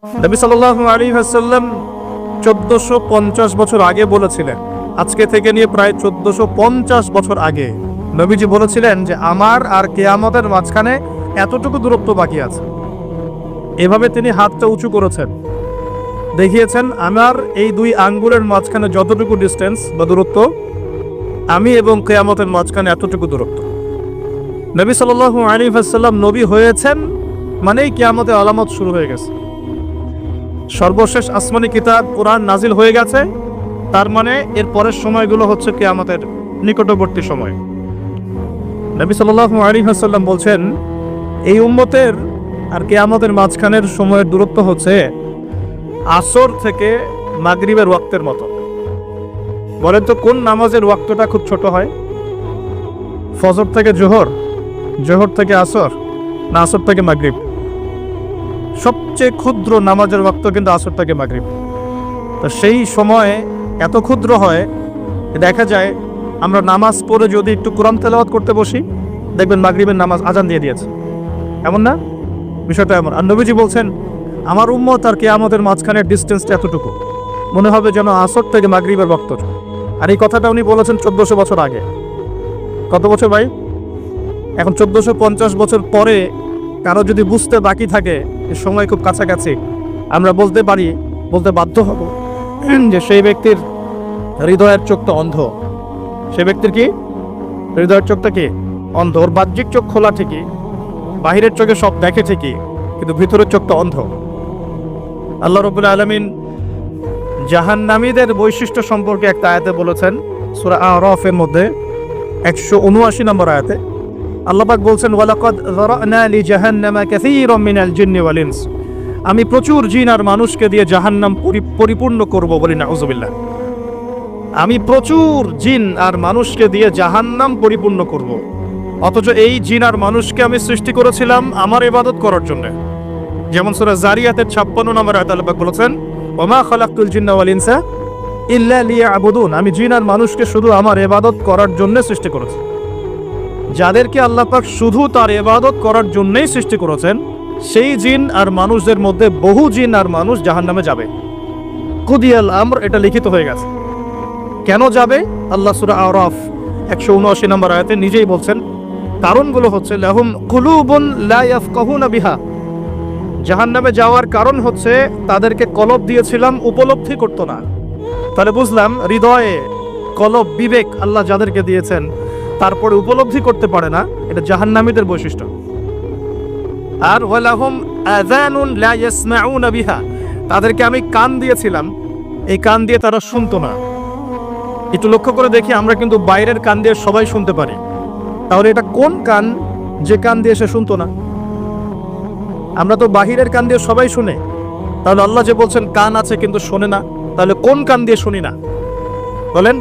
নবী সাল্লাল্লাহু আলাইহি ওয়াসাল্লাম 1450 বছর আগে বলেছিলেন, আজকে থেকে নিয়ে প্রায় 1450 বছর আগে নবীজি বলেছিলেন যে আমার আর কিয়ামতের মাঝখানে এতটুকু দূরত্ব বাকি আছে। এভাবে তিনি হাতটা উঁচু করেছেন, দেখিয়েছেন আমার এই দুই আঙ্গুলের মাঝখানে যতটুকু ডিস্টেন্স বা দূরত্ব, আমি এবং কিয়ামতের মাঝখানে এতটুকু দূরত্ব। নবী সাল্লাল্লাহু আলাইহি ওয়াসাল্লাম নবী হয়েছেন মানেই কিয়ামতের আলামত শুরু হয়ে গেছে। সর্বশেষ আসমানি কিতাব কোরআন নাজিল হয়ে গেছে, তার মানে এর পরের সময়গুলো হচ্ছে কিয়ামতের নিকটবর্তী সময়। নবী সাল্লাল্লাহু আলাইহি ওয়াসাল্লাম বলছেন এই উম্মতের আর কিয়ামতের মাঝখানের সময়ের দূরত্ব হচ্ছে আসর থেকে মাগরিবের ওয়াক্তের মতো। বলেন তো কোন নামাজের ওয়াক্তটা খুব ছোট হয়? ফজর থেকে জোহর, জোহর থেকে আসর, না আসর থেকে মাগরিব? সবচেয়ে ক্ষুদ্র নামাজের ওয়াক্ত কিন্তু আসর থেকে মাগরিব। তো সেই সময় এত ক্ষুদ্র হয়, দেখা যায় আমরা নামাজ পড়ে যদি একটু কোরআন তেলাওয়াত করতে বসি, দেখবেন মাগরিবের নামাজ আজান দিয়ে দিয়েছে। এমন না? বিষয়টা এমন। আর নবীজি বলছেন আমার উম্মত আর কিয়ামতের মাঝখানের ডিস্টেন্সটা এতটুকু, মনে হবে যেন আসর থেকে মাগরিবের ওয়াক্ত। আর এই কথাটা উনি বলেছেন 1400 বছর আগে। কত বছর ভাই? এখন 1450 বছর পরে কারো যদি বুঝতে বাকি থাকে সময় খুব কাছাকাছি, আমরা বলতে পারি, বলতে বাধ্য হব যে সেই ব্যক্তির হৃদয়ের চোখটা অন্ধ। সেই ব্যক্তির কি হৃদয়ের চোখটা কি অন্ধ? ওর বাহ্যিক চোখ খোলা ঠিকই, বাহিরের চোখে সব দেখে ঠিকই, কিন্তু ভিতরের চোখটা অন্ধ। আল্লাহ রাব্বুল আলামিন জাহান্নামীদের বৈশিষ্ট্য সম্পর্কে একটা আয়াতে বলেছেন, সূরা আরাফের মধ্যে 179 নম্বর আয়াতে আল্লাহ পাক বলছেন ওয়ালাকাদ যারানা লিজাহান্নামা কাসীরাম মিনাল জিন্নি ওয়াল ইনস, আমি প্রচুর জিন আর মানুষকে দিয়ে জাহান্নাম পরিপূর্ণ করব। বলি নাউযুবিল্লাহ। আমি প্রচুর জিন আর মানুষকে দিয়ে জাহান্নাম পরিপূর্ণ করব, অথচ এই জিন আর মানুষকে আমি সৃষ্টি করেছিলাম আমার ইবাদত করার জন্য। যেমন সূরা জারিয়াতের 56 নম্বর আয়াতে আল্লাহ পাক বলেছেন ওমা খালাকতুল জিন্না ওয়াল ইনসা ইল্লা লিয়াবুদুন, আমি জিন আর মানুষকে শুধু আমার ইবাদত করার জন্য সৃষ্টি করেছি। যাদেরকে আল্লাহ পাক শুধু তার ইবাদত করার জন্যই সৃষ্টি করেছেন, সেই জিন আর মানুষদের মধ্যে বহু জিন আর মানুষ জাহান্নামে যাবে। কুদিয়াল আমর, এটা লিখিত হয়ে গেছে। কেন যাবে? আল্লাহ সূরা আরাফ 179 নম্বর আয়াতে নিজেই বলছেন কারণগুলো হচ্ছে লাহুম কুলুবুন লা ইয়াফকাহুনা বিহা, জাহান্নামে যাওয়ার কারণ হচ্ছে তাদেরকে কলব দিয়েছিলাম উপলব্ধি করতো না। তাহলে বুঝলাম হৃদয়ে কলব, বিবেক আল্লাহ যাদেরকে দিয়েছেন তারপরে উপলব্ধি করতে পারে না, এটা জাহান্নামীদের বৈশিষ্ট্য। আর ওয়ালাহুম আযানুন লা ইয়াসমাউনা বিহা, তাদেরকে আমি কান দিয়েছিলাম, এই কান দিয়ে তারা শুনতো না। একটু লক্ষ্য করে দেখি, আমরা কিন্তু বাইরের কান দিয়ে সবাই শুনতে পারি, তাহলে এটা কোন কান যে কান দিয়ে সে শুনতো না? আমরা তো বাহিরের কান দিয়ে সবাই শুনে, তাহলে আল্লাহ যে বলছেন কান আছে কিন্তু শোনে না, তাহলে কোন কান দিয়ে শুনি না? বলেন?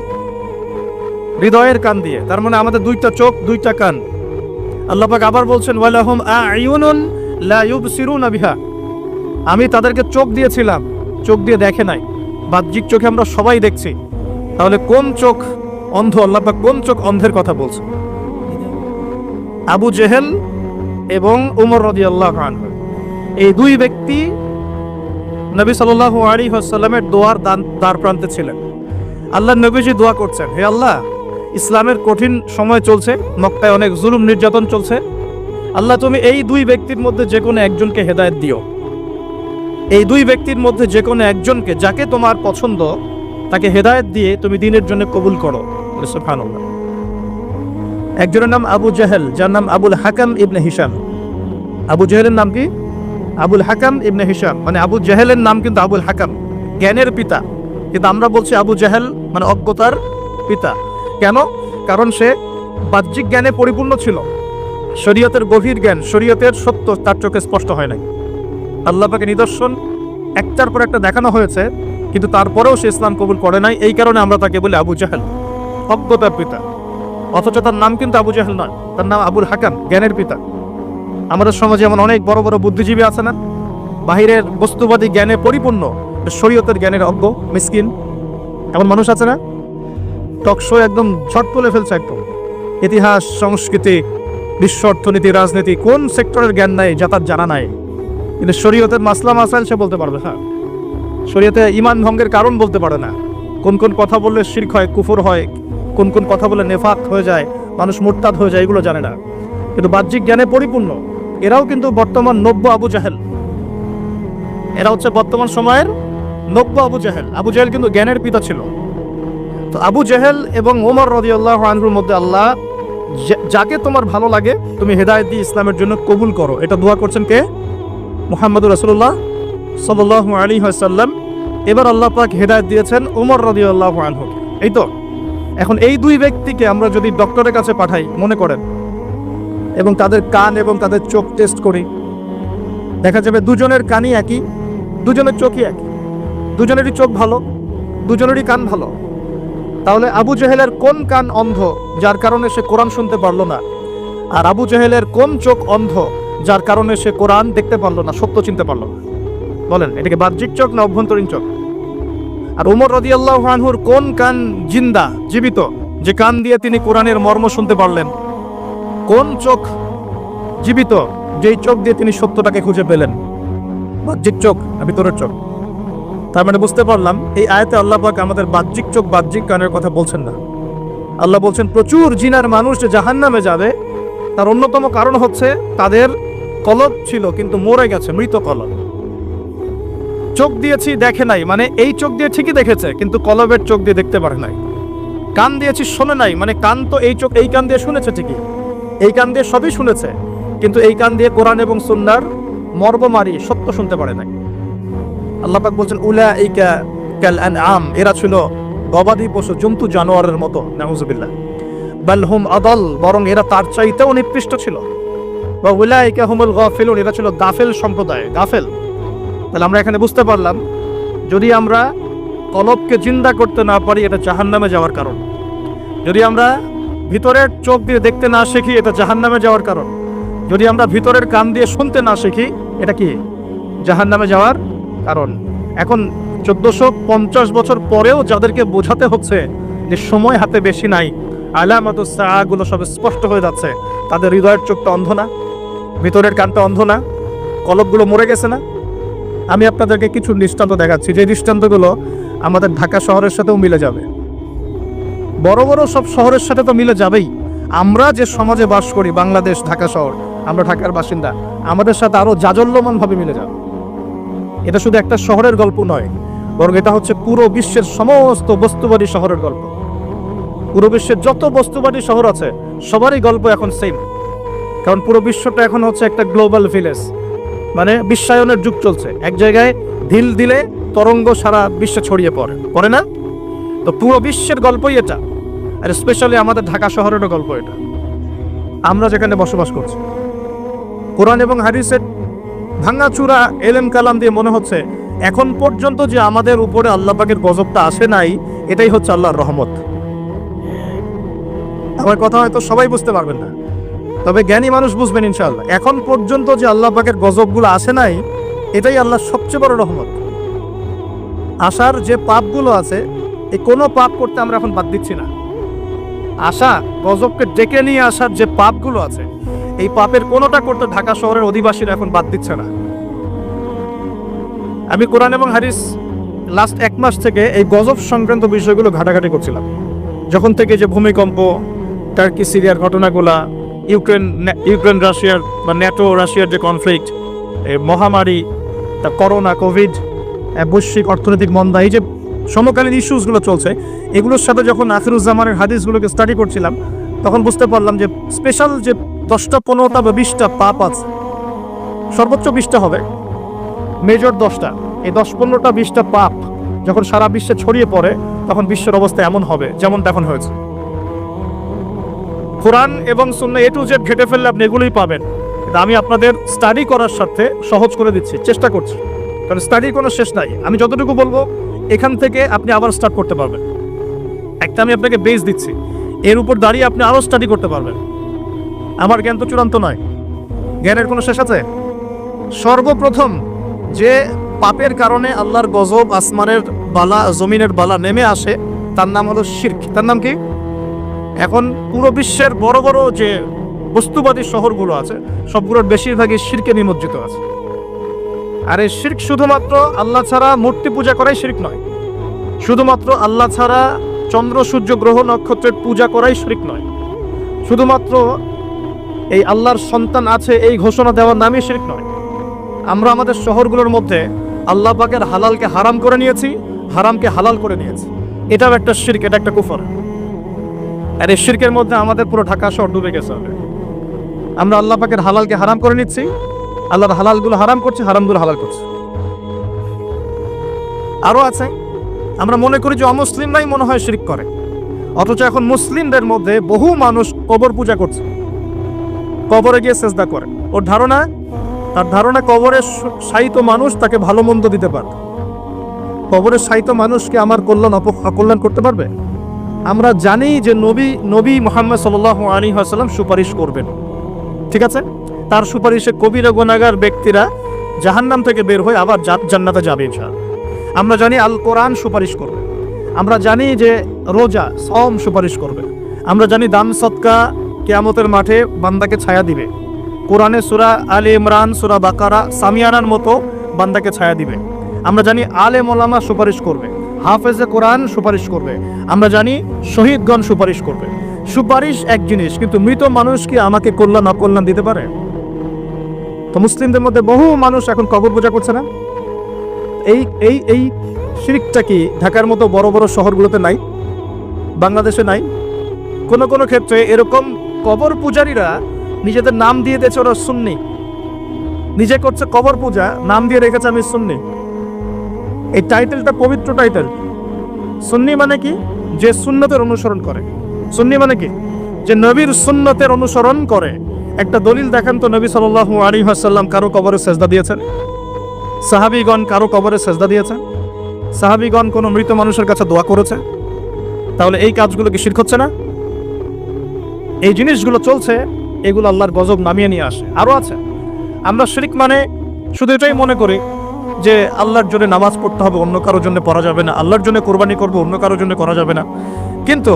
হৃদয়ের কান দিয়ে। তার মানে আমাদের দুইটা চোখ, দুইটা কান। আল্লাহ পাক আবার বলছেন ওয়ালাহুম আ'য়ুনুন লা ইউবসিরুনা বিহা, আমি তাদেরকে চোখ দিয়েছিলাম, চোখ দিয়ে দেখে নাই, বাহ্যিক চোখে আমরা সবাই দেখছি। তাহলে কোন চোখ অন্ধ? আল্লাহ পাক কোন চোখ অন্ধের কথা বলছেন? আবু জেহেল এবং উমর রাদিয়াল্লাহু আনহু, এই দুই ব্যক্তি নবী সাল্লাল্লাহু আলাইহি ওয়াসাল্লামের দোয়ার দ্বার প্রান্তে ছিলেন। আল্লাহর নবীজি দোয়া করছেন, হে আল্লাহ, ইসলামের কঠিন সময় চলছে, মক্কায় অনেক জুলুম নির্যাতন চলছে, আল্লাহ তুমি এই দুই ব্যক্তির মধ্যে যে কোনো একজনকে হেদায়েত দিও। এই দুই ব্যক্তির মধ্যে যে কোনো একজনকে, যাকে তোমার পছন্দ, তাকে হেদায়েত দিয়ে তুমি দ্বীনের জন্য কবুল করো। সুবহানাল্লাহ। একজনের নাম আবু জেহেল, যার নাম আবুল হাকাম ইবনে হিশাম। আবু জেহেলের নাম কি? আবুল হাকাম ইবনে হিশাম। মানে আবু জেহেলের নাম কিন্তু আবুল হাকাম, জ্ঞানের পিতা, কিন্তু আমরা বলছি আবু জেহেল মানে অজ্ঞতার পিতা। কেন? কারণ সে বাহ্যিক জ্ঞানে পরিপূর্ণ ছিল, শরীয়তের গভীর জ্ঞান, শরীয়তের সত্য তার চোখে স্পষ্ট হয় নাই। আল্লাহ পাকের নিদর্শন একটার পর একটা দেখানো হয়েছে, কিন্তু তারপরেও সে ইসলাম কবুল করে নাই। এই কারণে আমরা তাকে বলি আবু জেহেল, অজ্ঞতার পিতা। অথচ তার নাম কিন্তু আবু জেহেল নয়, তার নাম আবুল হাকাম, জ্ঞানের পিতা। আমাদের সমাজে এমন অনেক বড় বড় বুদ্ধিজীবী আছে না, বাহিরের বস্তুবাদী জ্ঞানে পরিপূর্ণ, শরীয়তের জ্ঞানের অজ্ঞ, মিসকিন, এমন মানুষ আছে না? টকশো একদম ঝট তুলে ফেলছে, একদম ইতিহাস, সংস্কৃতি, বিশ্ব অর্থনীতি, রাজনীতি, কোন সেক্টরের জ্ঞান নাই যা তার জানা নাই। কিন্তু শরীয়তের মাসলা মাসাইল সে বলতে পারবে। হ্যাঁ, শরীয়তে ঈমান ভঙ্গের কারণ বলতে পারে না, কোন কোন কথা বললে শিরক হয়, কুফর হয়, কোন কোন কথা বলে নেফাক হয়ে যায়, মানুষ মুরতাদ হয়ে যায়, এগুলো জানে না। কিন্তু বাহ্যিক জ্ঞানে পরিপূর্ণ। এরাও কিন্তু বর্তমান নব্য আবু জাহেল। এরা হচ্ছে বর্তমান সময়ের নব্য আবু জাহেল। আবু জাহেল কিন্তু জ্ঞানের পিতা ছিল। তো আবু জাহেল এবং ওমর রাদিয়াল্লাহু আনহুর মধ্যে আল্লাহ যাকে তোমার ভালো লাগে তুমি হেদায়েত দিয়ে ইসলামের জন্য কবুল করো, এটা দোয়া করছেন কে? মুহাম্মদুর রাসূলুল্লাহ সাল্লাল্লাহু আলাইহি ওয়াসাল্লাম। এবার আল্লাহ পাক হেদায়েত দিয়েছেন ওমর রাদিয়াল্লাহু আনহু। এই তো এখন এই দুই ব্যক্তিকে আমরা যদি ডক্টরের কাছে পাঠাই মনে করেন, এবং তাদের কান এবং তাদের চোখ টেস্ট করি, দেখা যাবে দুজনের কানই একই, দুজনের চোখই একই, দুজনেরই চোখ ভালো, দুজনেরই কান ভালো। তাহলে আবু জাহেলের কোন কান অন্ধ যার কারণে সে কোরআন শুনতে পারলো না, আর আবু জাহেলের কোন চোখ অন্ধ যার কারণে সে কোরআন দেখতে পারলো না, সত্য চিনতে পারলো না? বলেন, এটাকে বাহ্যিক চোখ না অভ্যন্তরীণ চোখ? আর ওমর রাদিয়াল্লাহু আনহুর কোন কান জিন্দা, জীবিত, যে কান দিয়ে তিনি কোরআনের মর্ম শুনতে পারলেন? কোন চোখ জীবিত, যেই চোখ দিয়ে তিনি সত্যটাকে খুঁজে পেলেন? বাহ্যিক চোখ না ভিতরের চোখ? তার মানে বুঝতে পারলাম এই আয়াতে আল্লাহ পাক আমাদের বাহ্যিক চোখ বাহ্যিক কানের কথা বলছেন না। আল্লাহ বলছেন প্রচুর জিনার মানুষ যে জাহান্নামে যাবে তার অন্যতম কারণ হচ্ছে তাদের কলব ছিল কিন্তু মরে গেছে, মৃত কলব। চোখ দিয়েছি দেখে নাই, মানে এই চোখ দিয়ে ঠিকই দেখেছে কিন্তু কলবের চোখ দিয়ে দেখতে পারে নাই। কান দিয়েছি শোনে নাই, মানে কান তো এই চোখ এই কান দিয়ে শুনেছে ঠিকই, এই কান দিয়ে সবই শুনেছে, কিন্তু এই কান দিয়ে কোরআন এবং সুন্নাহর মর্মমারি সত্য শুনতে পারে নাই। আল্লাহ পাক বলছেন উলাইকা কাল আনআম, এরা ছিল গবাদি পশু, জন্তু জানোয়ারের মতো। নাউযুবিল্লাহ। বাল হুম আদাল, বরং এরা তার চাইতেও নিকৃষ্ট ছিল। ওয়া উলাইকা হুমুল গাফিলুন, এরা ছিল গাফেল সম্প্রদায়, গাফেল। তাহলে আমরা এখানে বুঝতে পারলাম যদি আমরা কলবকে জিন্দা করতে না পারি এটা জাহান্নামে যাওয়ার কারণ। যদি আমরা ভিতরের চোখ দিয়ে দেখতে না শিখি এটা জাহান্নামে যাওয়ার কারণ। যদি আমরা ভিতরের কান দিয়ে শুনতে না শিখি এটা কি? জাহান্নামে যাওয়ার কারণ। এখন 1450 বছর পরেও যাদেরকে বোঝাতে হচ্ছে যে সময় হাতে বেশি নাই, আলামাতুস সাআগুলো সব স্পষ্ট হয়ে যাচ্ছে, তাদের হৃদয়ের চোখটা অন্ধ না? ভিতরের কানটা অন্ধ না? কলবগুলো মরে গেছে না? আমি আপনাদেরকে কিছু দৃষ্টান্ত দেখাচ্ছি, যে দৃষ্টান্তগুলো আমাদের ঢাকা শহরের সাথেও মিলে যাবে। বড় বড় সব শহরের সাথে তো মিলে যাবেই। আমরা যে সমাজে বাস করি, বাংলাদেশ, ঢাকা শহর, আমরা ঢাকার বাসিন্দা, আমাদের সাথে আরো জাজল্যমানভাবে মিলে যাবে। এটা শুধু একটা শহরের গল্প নয়, বরং এটা হচ্ছে পুরো বিশ্বের সমস্ত বস্তুবাদী শহরের গল্প। পুরো বিশ্বের যত বস্তুবাদী শহর আছে সবারই গল্প এখন সেম। কারণ পুরো বিশ্বটা এখন হচ্ছে একটা গ্লোবাল ভিলেজ, মানে বিশ্বায়নের যুগ চলছে। এক জায়গায় ঢিল দিলে তরঙ্গ সারা বিশ্বে ছড়িয়ে পড়ে না? তো পুরো বিশ্বের গল্পই এটা, আর স্পেশালি আমাদের ঢাকা শহরেরও গল্প এটা। আমরা যেখানে বসবাস করছি, কোরআন এবং হাদিসের ভাঙাচুরা এলেম কালাম দিয়ে মনে হচ্ছে এখন পর্যন্ত যে আমাদের উপরে আল্লাহ পাকের গজবটা আসে নাই, এটাই হচ্ছে আল্লাহর রহমত। আমার কথা হয়তো সবাই বুঝতে পারবেন না, তবে জ্ঞানী মানুষ বুঝবেন ইনশাআল্লাহ। এখন পর্যন্ত যে আল্লাহ পাকের গজবগুলো আসে নাই, এটাই আল্লাহর সবচেয়ে বড় রহমত। আশার যে পাপগুলো আছে, এই কোনো পাপ করতে আমরা এখন বাদ দিচ্ছি না। আশা গজবকে ডেকে নিয়ে আসার যে পাপগুলো আছে, এই পাপের কোনোটা করতে ঢাকা শহরের অধিবাসীরা এখন বাদ দিচ্ছে না। আমি কোরআন এবং হাদিস লাস্ট 1 মাস থেকে এই গজব সংক্রান্ত বিষয়গুলো ঘাটাঘাটি করছিলাম। যখন থেকে যে ভূমিকম্প, টার্কি সিরিয়ার ঘটনাগুলা, ইউক্রেন রাশিয়ার বা ন্যাটো রাশিয়ার যে কনফ্লিক্ট, মহামারী, তা করোনা, কোভিড, বৈশ্বিক অর্থনৈতিক মন্দা, এই যে সমকালীন ইস্যুসগুলো চলছে, এগুলোর সাথে যখন আখিরুজ্জামানের হাদিসগুলোকে স্টাডি করছিলাম, তখন বুঝতে পারলাম যে স্পেশাল যে 10টা 15টা বা 20টা পাপ আছে, সর্বোচ্চ 20টা হবে, মেজর 10টা, এই 10-15টা 20টা পাপ যখন সারা বিশ্বে ছড়িয়ে পড়ে তখন বিশ্বের অবস্থা এমন হবে যেমনটা এখন হয়েছে। কোরআন এবং সুন্নাহ এ টু জেড ঘেটে ফেললে আপনি এগুলোই পাবেন। কিন্তু আমি আপনাদের স্টাডি করার সাথে সহজ করে দিচ্ছি, চেষ্টা করছি, কারণ স্টাডির কোনো শেষ নাই। আমি যতটুকু বলবো এখান থেকে আপনি আবার স্টার্ট করতে পারবেন। একটা আমি আপনাকে বেস দিচ্ছি, এর উপর দাঁড়িয়ে আপনি আরও স্টাডি করতে পারবেন। আমার জ্ঞান তো চূড়ান্ত নয়, জ্ঞানের কোনো শেষ আছে? সর্বপ্রথম যে পাপের কারণে আল্লাহর গজব, আসমানের বালা, জমিনের বালা নেমে আসে, তার নাম হলো শিরক। তার নাম কি? এখন পুরো বিশ্বের বড় বড় যে বস্তুবাদী শহরগুলো আছে সবগুলোর বেশিরভাগই শিরকে নিমজ্জিত আছে। আর এই শিরক শুধুমাত্র আল্লাহ ছাড়া মূর্তি পূজা করাই শিরক নয়, শুধুমাত্র আল্লাহ ছাড়া চন্দ্র সূর্য গ্রহ নক্ষত্রের পূজা করাই শিরক নয়, শুধুমাত্র এই আল্লাহর সন্তান আছে এই ঘোষণা দেওয়ার নামই শিরক নয়। আমরা আমাদের শহরগুলোর মধ্যে আল্লাহ পাকের হালালকে হারাম করে নিয়েছি, হারামকে হালাল করে নিয়েছি, এটাও একটা শিরক, এটা একটা কুফর। আর এই শিরকের মধ্যে আমাদের পুরো ঢাকা শহর ডুবে গেছে। আমরা আল্লাহ পাকের হালালকে হারাম করে নিচ্ছি, আল্লাহর হালালগুলো হারাম করছি, হারামগুলো হালাল করছি। আরো আছে, আমরা মনে করি যে অমুসলিমরাই মনে হয় শিরক করে, অথচ এখন মুসলিমদের মধ্যে বহু মানুষ কবর পূজা করছে, কবরে গিয়ে সেজদা করে। তার ধারণা কবরে শায়িত মানুষ তাকে ভালো মন্দ দিতে পারবে। কবরে শায়িত মানুষকে আমার অকল্যাণ করতে পারবে? আমরা জানি যে নবী মুহাম্মদ সাল্লাল্লাহু আলাইহি ওয়াসাল্লাম সুপারিশ করবেন, ঠিক আছে? তার সুপারিশে কবিরা গুনাহগার ব্যক্তিরা জাহান্নাম থেকে বের হয়ে আবার জান্নাতে যাবে ইনশাআল্লাহ। আমরা জানি আল কোরআন সুপারিশ করবে, আমরা জানি যে রোজা সওম সুপারিশ করবে, আমরা জানি দান সদকা কিয়ামতের মাঠে বান্দাকে ছায়া দিবে, কোরআনে সূরা আলে ইমরান, সূরা বাকারা, সামিয়ানার মতো বান্দাকে ছায়া দিবে। আমরা জানি আলেম ওলামা সুপারিশ করবে, হাফেজে কোরআন সুপারিশ করবে, আমরা জানি শহীদগণ সুপারিশ করবে। সুপারিশ এক জিনিস, কিন্তু মৃত মানুষ কি আমাকে কল্যাণ অকল্যাণ দিতে পারে? তো মুসলিমদের মধ্যে বহু মানুষ এখন কবর পূজা করছে না। এই শিরকটা কি ঢাকার মতো বড় বড় শহরগুলোতে নাই? বাংলাদেশে নাই? কোনো কোনো ক্ষেত্রে এরকম কবর পূজারীরা নিজেদের নাম দিয়ে দিয়েছে ওরা সুন্নি, নিজে করছে কবর পূজা, নাম দিয়ে রেখেছে আমি সুন্নি। এই টাইটেলটা পবিত্র টাইটেল। সুন্নি মানে কি? যে সুন্নতের অনুসরণ করে। সুন্নি মানে কি? যে নবীর সুন্নতের অনুসরণ করে। একটা দলিল দেখান তো, নবী সাল্লাল্লাহু আলাইহি ওয়াসাল্লাম কারো কবরে সেজদা দিয়েছেন? সাহাবীগণ কারো কবরে সেজদা দিয়েছেন? সাহাবীগণ কোনো মৃত মানুষের কাছে দোয়া করেছে? তাহলে এই কাজগুলো কি শিরক হচ্ছে না? এই জিনিসগুলো চলছে, এগুলো আল্লাহর গজব নামিয়ে নিয়ে আসে। আরো আছে, আমরা শিরক মানে শুধু এটাই মনে করি যে আল্লাহর জন্য নামাজ পড়তে হবে, অন্য কারোর জন্য পড়া যাবে না, আল্লাহর জন্য কোরবানি করবো, অন্য কারোর জন্য করা যাবে না। কিন্তু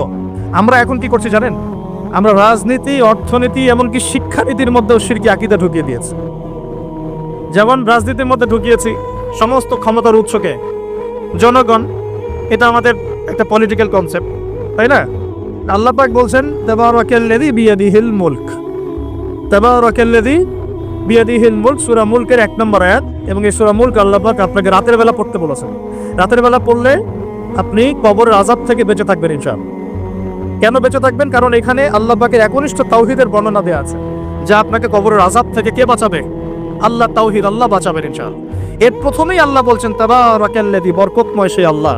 আমরা এখন কি করছি জানেন? আমরা রাজনীতি, অর্থনীতি, এমনকি শিক্ষানীতির মধ্যেও শিরকি আকীদা ঢুকিয়ে দিয়েছি। যেমন রাজনীতির মধ্যে ঢুকিয়েছি সমস্ত ক্ষমতার উৎসকে জনগণ, এটা আমাদের একটা পলিটিক্যাল কনসেপ্ট, তাই না? আল্লাহ পাক বলছেন তাবারাকাল্লাযী বিয়াদিহিল মুলক, তাবারাকাল্লাযী বিয়াদিহিল মুলক, সূরা মুলকের 1 নম্বর আয়াত। এবং এই সূরা মুলক আল্লাহ পাক আপনাকে রাতের বেলা পড়তে বলেছেন। রাতের বেলা পড়লে আপনি কবরের আযাব থেকে বেঁচে থাকবেন ইনশাআল্লাহ। কেন বেঁচে থাকবেন? কারণ এখানে আল্লাহ পাকের একনিষ্ঠ তাওহীদের বর্ণনা দেওয়া আছে, যা আপনাকে কবরের আযাব থেকে কে বাঁচাবে? আল্লাহ, তাওহীদ, আল্লাহ বাঁচাবেন ইনশাআল্লাহ। এর প্রথমেই আল্লাহ বলছেন তাবারাকাল্লাযী, বরকতময় সেই আল্লাহ,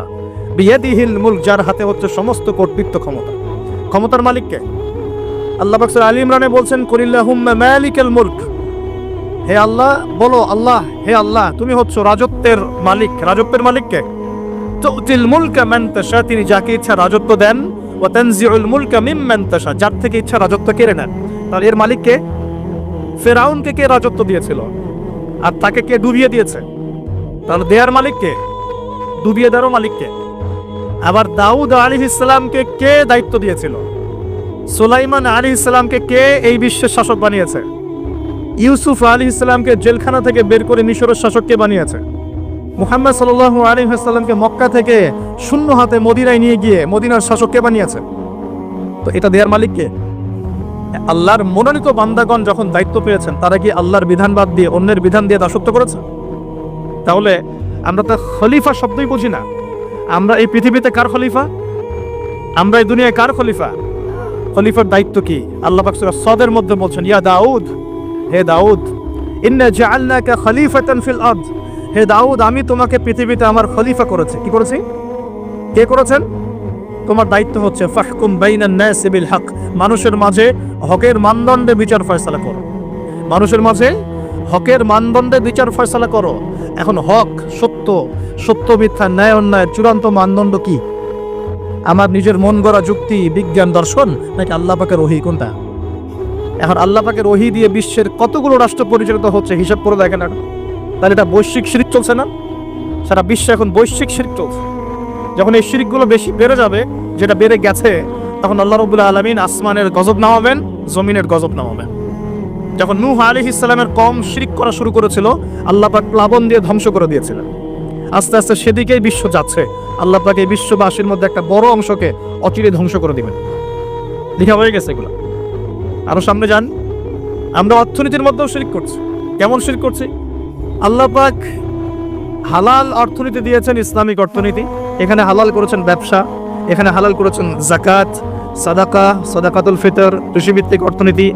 বিয়াদিহিল মুলক, যার হাতে হচ্ছে সমস্ত কর্তৃত্ব ক্ষমতা। ক্ষমতার মালিক কে? আল্লাহ পাক সূরা আলী ইমরানে বলছেন কুলিল্লাহুম্মা মালিকাল মুলক, হে আল্লাহ বলো, আল্লাহ, হে আল্লাহ তুমি হচ্ছ রাজত্বের মালিক। রাজত্বের মালিক কে? তুতিল মুলকা মান তাশা, তিনি যাকে ইচ্ছা রাজত্ব দেন, ওয়া তানজিউল মুলকা মিম্মান তাশা, যার থেকে ইচ্ছা রাজত্ব কেড়ে নেন। তাহলে এর মালিক কে? ফেরাউনকে কে রাজত্ব দিয়েছিল আর তাকে কে ডুবিয়ে দিয়েছে? তাহলে দেয়ার মালিক কে? ডুবিয়ে দেওয়ার মালিক কে? আবার দাউদ আলাইহিস সালামকে কে দায়িত্ব দিয়েছিল? সুলাইমান আলাইহিস সালামকে কে এই বিশ্বের শাসক বানিয়েছে? ইউসুফ আলাইহিস সালামকে জেলখানা থেকে বের করে মিশরের শাসক কে বানিয়েছে? মুহাম্মদ সাল্লাল্লাহু আলাইহি ওয়াসাল্লামকে মক্কা থেকে শূন্য হাতে মদিনায় নিয়ে গিয়ে মদিনার শাসক কে বানিয়েছে? তো এটা দেয়ার মালিক কে? আল্লাহর মনোনীত বান্দাগণ যখন দায়িত্ব পেয়েছেন, তারা কি আল্লাহর বিধান বাদ দিয়ে অন্যের বিধান দিয়ে দাসত্ব করেছে? তাহলে আমরা তো খলিফা শব্দই বুঝি না। আমরা এই পৃথিবীতে কার খলিফা? আমরা এই দুনিয়ায় কার খলিফা? খলিফার দায়িত্ব কি? আল্লাহ পাক সূরা সাদের মধ্যে বলছেন, ইয়া দাউদ, হে দাউদ, ইন্না জাআলনাকা খলিফাতান ফিল আরদ, হে দাউদ আমি তোমাকে পৃথিবীতে আমার খলিফা করেছি। কি করেছি? কে করেছেন? তোমার দায়িত্ব হচ্ছে ফাহকুম বাইনান নাস বিল হক, মানুষের মাঝে হকের মানদণ্ডে বিচার ফয়সালা করো। মানুষের মাঝে হকের মানদণ্ডে বিচার ফয়সালা করো। এখন হক, সত্য, সত্য মিথ্যা, ন্যায় অন্যায়ের চূড়ান্ত মানদণ্ড কি? আমার নিজের মন গড়া যুক্তি, বিজ্ঞান, দর্শন, নাকি আল্লাহ পাকের ওহী? কোনটা? এখন আল্লাহ পাকের ওহী দিয়ে বিশ্বের কতগুলো রাষ্ট্র পরিচালিত হচ্ছে হিসাব করে দেখেন। তাহলে এটা বৈশ্বিক শিরক চলছে না? সারা বিশ্বে এখন বৈশ্বিক শিরক চলছে। যখন এই শিরকগুলো বেশি বেড়ে যাবে, যেটা বেড়ে গেছে, তখন আল্লাহ রাব্বুল আলামিন আসমানের গজব নামাবেন, জমিনের গজব নামাবেন। যখন নূহ আলাইহিস সালামের কওম শিরক করা শুরু করেছিল, আল্লাহ পাক প্লাবন দিয়ে ধ্বংস করে দিয়েছিলেন। আস্তে আস্তে সেদিকেই বিশ্ব যাচ্ছে। আল্লাহ পাক এই বিশ্ববাসীর মধ্যে একটা বড় অংশকে অচিরে ধ্বংস করে দিবেন। লেখা হয়ে গেছে এগুলো। আরো সামনে যান। আমরা অর্থনীতির মধ্যেও শিরক করছি। কেমন শিরক করছি? আল্লাহ পাক হালাল অর্থনীতি দিয়েছেন, ইসলামিক অর্থনীতি। এখানে হালাল করেছেন ব্যবসা, এখানে হালাল করেছেন যাকাত, সাদাকা, সাদাকাতুল ফিতর, কৃষিভিত্তিক অর্থনীতি,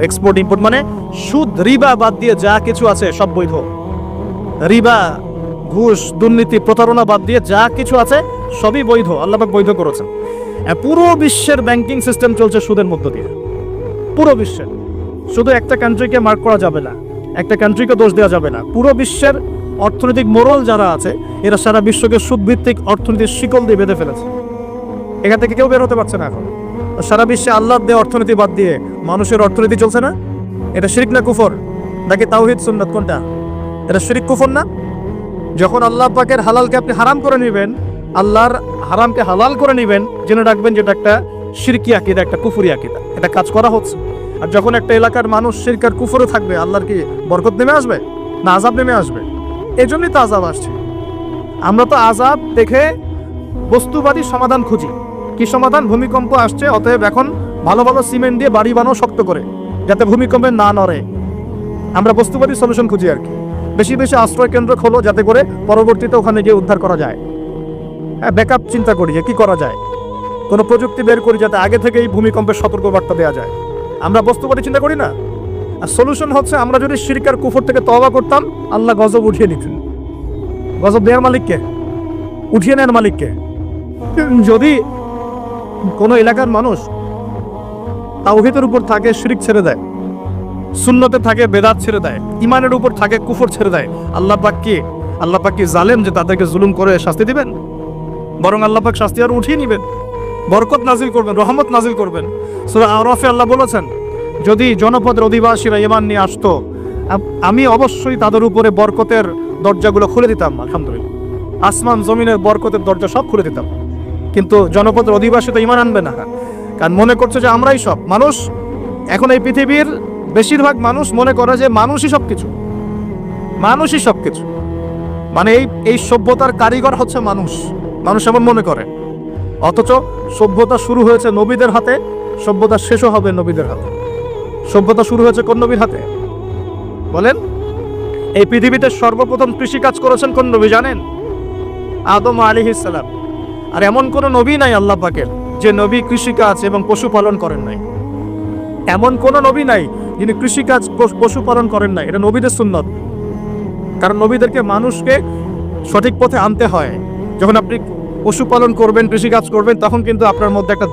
এক্সপোর্ট ইম্পোর্ট, মানে সুদ রিবা বাদ দিয়ে যা কিছু আছে সব বৈধ। রিবা, ঘুষ, দুর্নীতি, প্রতারণা বাদ দিয়ে যা কিছু আছে সবই বৈধ, আল্লাহ পাক বৈধ করেছেন। পুরো বিশ্বের ব্যাংকিং সিস্টেম চলছে সুদের মধ্য দিয়ে। পুরো বিশ্বের, শুধু একটা কান্ট্রিকে মার্ক করা যাবে না, একটা কান্ট্রিকে দোষ দেওয়া যাবে না। পুরো বিশ্বের অর্থনৈতিক মোড়ল যারা আছে এরা সারা বিশ্বকে সুদভিত্তিক অর্থনীতির শিকল দিয়ে বেঁধে ফেলেছে। এখান থেকে কেউ বের হতে পারছে না এখন। সারা বিশ্বে আল্লাহর দেওয়া অর্থনীতি বাদ দিয়ে মানুষের অর্থনীতি চলছে না। এটা শিরক না কুফর? নাকি তাওহীদ সুন্নাত? কোনটা? এটা শিরক কুফর না? যখন আল্লাহ পাকের হালালকে আপনি হারাম করে নেবেন, আল্লাহর হারামকে হালাল করে নেবেন, জেনে রাখবেন যেটা একটা শিরকি আকীদা, একটা কুফরি আকীদা। এটা কাজ করা হচ্ছে। আর যখন একটা এলাকার মানুষ শিরক আর কুফরে থাকবে, আল্লাহর কি বরকত নেমে আসবে না আযাব নেমে আসবে? এই জন্যই তো আযাব আসছে। আমরা তো আযাব দেখে বস্তুবাদী সমাধান খুঁজি। কি সমাধান? ভূমিকম্প আসছে, অতএব এখন ভালো ভালো সিমেন্ট দিয়ে বাড়ি বানাও শক্ত করে, যাতে ভূমিকম্পে না নড়ে। আমরা বস্তুবাদী সলিউশন খুঁজি আর কি। বেশি বেশি আশ্রয় কেন্দ্র খোলো, যাতে করে পরবর্তীতে ওখানে গিয়ে উদ্ধার করা যায়। হ্যাঁ, ব্যাকআপ চিন্তা করি যে কি করা যায়, কোনো প্রযুক্তি বের করি যাতে আগে থেকেই ভূমিকম্পের সতর্কবার্তা দেওয়া যায়। আমরা বস্তুবাদী চিন্তা করি না। আর সলিউশন হচ্ছে, আমরা যদি শিরক আর কুফর থেকে তওবা করতাম, আল্লাহ গজব উঠিয়ে নিতেন। গজব দেওয়ার মালিককে, উঠিয়ে নেওয়ার মালিককে। যদি কোনো এলাকার মানুষ তাওহীদের উপর থাকে, শিরক ছেড়ে দেয়, সুন্নতে থাকে, বেদাত ছেড়ে দেয়, ইমানের উপর থাকে, কুফর ছেড়ে দেয়, আল্লাহ পাক কি জালেম যে তাদেরকে জুলুম করে শাস্তি দিবেন? বরং আল্লাহ পাক শাস্তি আরো উঠিয়ে নেবেন, বরকত নাজিল করবেন, রহমত নাজিল করবেন। সূরা আরাফে আল্লাহ বলেছেন, যদি জনপদের অধিবাসীরা ঈমান নিয়ে আসতো, আমি অবশ্যই তাদের উপরে বরকতের দরজাগুলো খুলে দিতাম। আলহামদুলিল্লাহ, আসমান জমিনের বরকতের দরজা সব খুলে দিতাম। কিন্তু জনপদের অধিবাসী তো ঈমান আনবে না, কারণ মনে করছে যে আমরাই সব। মানুষ এখন এই পৃথিবীর বেশিরভাগ মানুষ মনে করে যে মানুষই সবকিছু, মানুষই সবকিছু, মানে এই সভ্যতার কারিগর হচ্ছে মানুষ। মানুষ এমন মনে করে। অথচ সভ্যতা শুরু হয়েছে নবীদের হাতে, সভ্যতা শেষও হবে নবীদের হাতে। সভ্যতা শুরু হয়েছে কোন নবীর হাতে বলেন? এই পৃথিবীতে সর্বপ্রথম কৃষিকাজ করেছেন কোন নবী জানেন? আদম আলাইহিস সালাম। আর এমন কোন নবী নাই আল্লাহ পাকের যে নবী কৃষিকাজ এবং পশুপালন করেন নাই। এমন কোন নবী নাই যিনি কৃষিকাজ, পশুপালন করেন নাই। এটা নবীদের সুন্নত। কারণ নবীদেরকে মানুষকে সঠিক পথে আনতে হয়। যখন আপনি পশুপালন করবেন, কৃষিকাজ করবেন, তখন কিন্তু আপনার মধ্যে একটা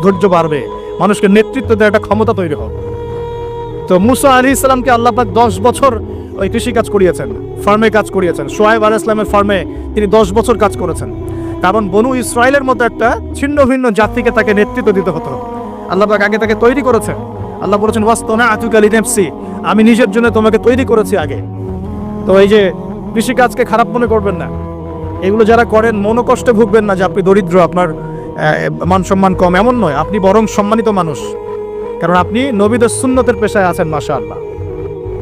ধৈর্য বাড়বে, মানুষকে নেতৃত্ব দেওয়ার একটা ক্ষমতা তৈরি হবে। তো মুসা আলাইহিস সালামকে আল্লাহ পাক 10 বছর ওই কৃষিকাজ করিয়েছেন, ফার্মে কাজ করিয়েছেন। শুআয়ব আলাইহিস সালামের ফার্মে তিনি 10 বছর কাজ করেছেন। কারণ বনু ইসরায়েলের মধ্যে একটা ছিন্ন ভিন্ন জাতিকে তাকে নেতৃত্ব দিতে হতো। আল্লাহ পাক আগে তাকে তৈরি করেছেন। আল্লাহ বলেছেন, ওয়াসতানাতুকা লিনাফসি, আমি নিজের জন্য তোমাকে তৈরি করেছি আগে। তো এই যে কৃষিকাজকে খারাপ মনে করবেন না। এগুলো যারা করেন মনোকষ্টে ভুগবেন না যে আপনি দরিদ্র, আপনার মান সম্মান কম, এমন নয়। আপনি বরং সম্মানিত মানুষ, কারণ আপনি নবীদের সুন্নতের পেশায় আছেন, মাশাআল্লাহ।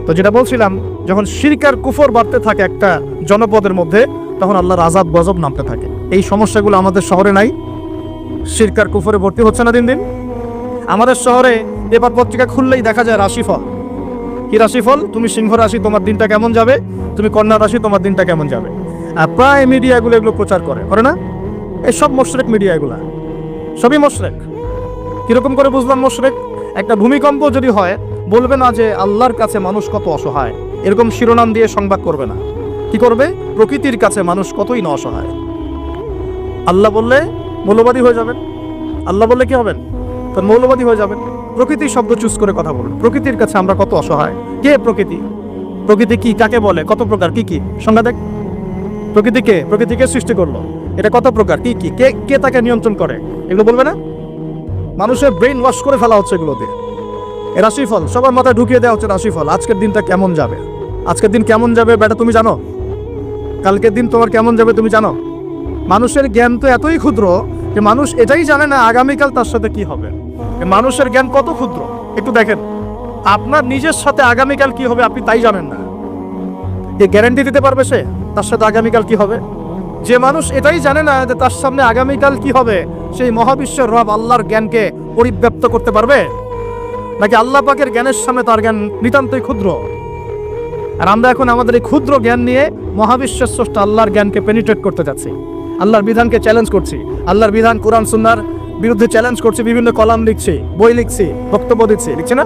তো যেটা বলছিলাম, যখন শিরক আর কুফর বাড়তে থাকে একটা জনপদের মধ্যে, তখন আল্লাহর আযাব গজব নামতে থাকে। এই সমস্যাগুলো আমাদের শহরে নাই? শিরক আর কুফরে ভর্তি হচ্ছে না দিন দিন? আমাদের শহরে পেপার পত্রিকা খুললেই দেখা যায় রাশিফল। কি রাশিফল? তুমি সিংহ রাশি, তোমার দিনটা কেমন যাবে। তুমি কন্যা রাশি, তোমার দিনটা কেমন যাবে। আর প্রায় মিডিয়াগুলো এগুলো প্রচার করে না? এই সব মুশরিক মিডিয়া, এগুলা সবই মুশরিক। কিরকম করে বুঝলাম মুশরিক? একটা ভূমিকম্প যদি হয়, বলবে না যে আল্লাহর কাছে মানুষ কত অসহায়, এরকম শিরোনাম দিয়ে সংবাদ করবে না। কি করবে? প্রকৃতির কাছে মানুষ কতই না অসহায়। আল্লাহ বললে মৌলবাদী হয়ে যাবেন। আল্লাহ বললে কি হবেন? তখন মৌলবাদী হয়ে যাবেন। প্রকৃতির শব্দ চুজ করে কথা বলুন। প্রকৃতির কাছে আমরা কত অসহায়। কে প্রকৃতি? প্রকৃতি কি, কাকে বলে, কত প্রকার, কি কি সংজ্ঞা দেখ। প্রকৃতিকে সৃষ্টি করলো, এটা কত প্রকার, কি কি, কে তাকে নিয়ন্ত্রণ করে, এগুলো বলবে না? মানুষের ব্রেইন ওয়াশ করে ফেলা হচ্ছে এগুলোতে। রাশিফল সবার মাথায় ঢুকিয়ে দেওয়া হচ্ছে। রাশিফল, আজকের দিনটা কেমন যাবে, আজকের দিন কেমন যাবে বেটা তুমি জানো? কালকের দিন তোমার কেমন যাবে তুমি জানো? মানুষের জ্ঞান তো এতই ক্ষুদ্র যে মানুষ এটাই জানে না আগামীকাল তার সাথে কি হবে। মানুষের জ্ঞান কত ক্ষুদ্র একটু দেখেন। আপনার নিজের সাথে আগামীকাল কি হবে আপনি তাই জানেন না। এ গ্যারান্টি দিতে পারবে সে তার সাথে আগামীকাল কি হবে? যে মানুষ এটাই জানে না যে তার সামনে আগামীকাল কি হবে, সেই মহাবিশ্বের রব আল্লাহর জ্ঞানকে পরিব্যাপ্ত করতে পারবে? নাকি আল্লাহ পাকের জ্ঞানের সামনে তার জ্ঞান নিতান্তই ক্ষুদ্র? আর আমরা এখন আমাদের এই ক্ষুদ্র জ্ঞান নিয়ে মহাবিশ্বের স্রষ্টা আল্লাহর জ্ঞানকে পেনিট্রেট করতে যাচ্ছি, আল্লাহর বিধানকে চ্যালেঞ্জ করছি, আল্লাহর বিধান কোরআন সুন্নাহর বিরুদ্ধে চ্যালেঞ্জ করছি, বিভিন্ন কলাম লিখছি, বই লিখছি, বক্তব্য দিচ্ছি, লিখছি না?